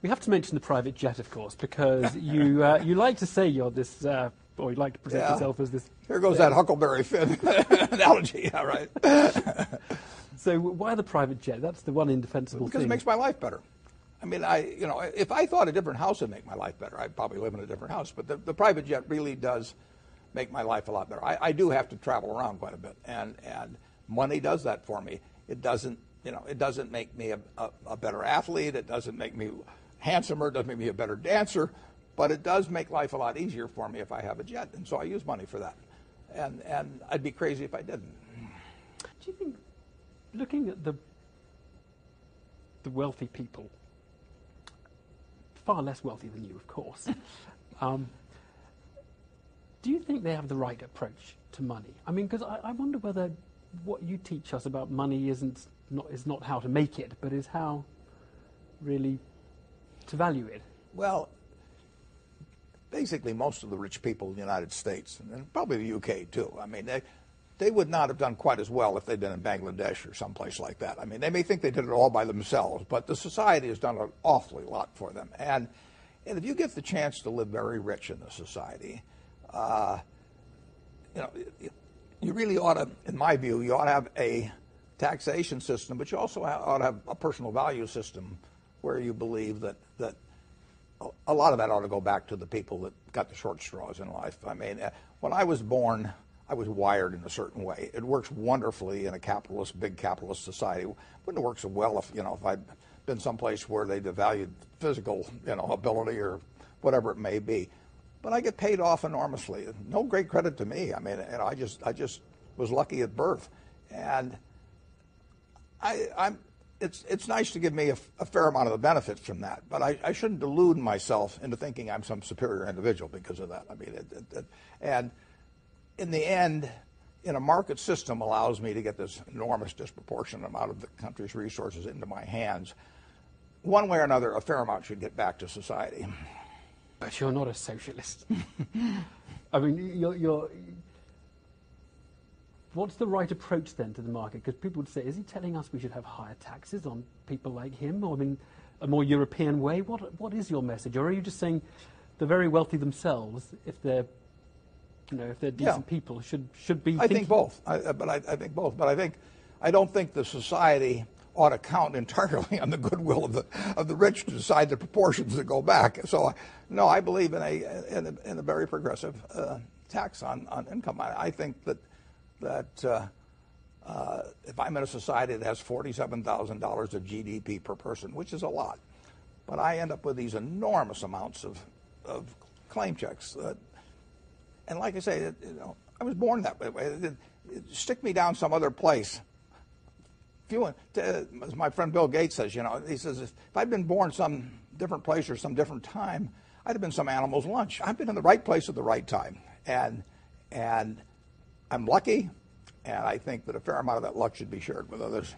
We have to mention the private jet, of course, because you you like to say you're this, or you like to present yourself as this. Here goes that Huckleberry Finn analogy, yeah, right. So why the private jet? That's the one indefensible because thing. It makes my life better. I mean, if I thought a different house would make my life better, I'd probably live in a different house. But the private jet really does make my life a lot better. I do have to travel around quite a bit, and money does that for me. It doesn't, it doesn't make me a better athlete. It doesn't make me handsomer. It doesn't make me a better dancer. But it does make life a lot easier for me if I have a jet, and so I use money for that. And I'd be crazy if I didn't. Do you think, looking at the wealthy people, far less wealthy than you, of course, do you think they have the right approach to money? I mean, because I wonder whether what you teach us about money is not how to make it, but is how really to value it. Well, basically most of the rich people in the United States, and probably the UK too, I mean, they would not have done quite as well if they'd been in Bangladesh or someplace like that. I mean, they may think they did it all by themselves, but the society has done an awfully lot for them. And if you get the chance to live very rich in the society, you really ought to, in my view, you ought to have a taxation system, but you also ought to have a personal value system where you believe that a lot of that ought to go back to the people that got the short straws in life. I mean, when I was born, I was wired in a certain way. It works wonderfully in a big capitalist society. It wouldn't work so well if I'd been someplace where they devalued physical, ability or whatever it may be. But I get paid off enormously. No great credit to me. I mean, I just was lucky at birth, and it's nice to give me a fair amount of the benefits from that, but I shouldn't delude myself into thinking I'm some superior individual because of that. I mean, and in the end, a market system allows me to get this enormous disproportionate amount of the country's resources into my hands. One way or another, a fair amount should get back to society. But you're not a socialist. I mean, what's the right approach then to the market? Because people would say, is he telling us we should have higher taxes on people like him? Or, I mean, a more European way? What is your message? Or are you just saying the very wealthy themselves, if they're decent people, should be? I think both. I think both. But I don't think the society ought to count entirely on the goodwill of the rich to decide the proportions that go back. So, no, I believe in a very progressive tax on income. I think that if I'm in a society that has $47,000 of GDP per person, which is a lot, but I end up with these enormous amounts of claim checks. And like I say, I was born that way. Stick me down some other place. As my friend Bill Gates says, he says, if I'd been born some different place or some different time, I'd have been some animal's lunch. I've been in the right place at the right time. And I'm lucky, and I think that a fair amount of that luck should be shared with others.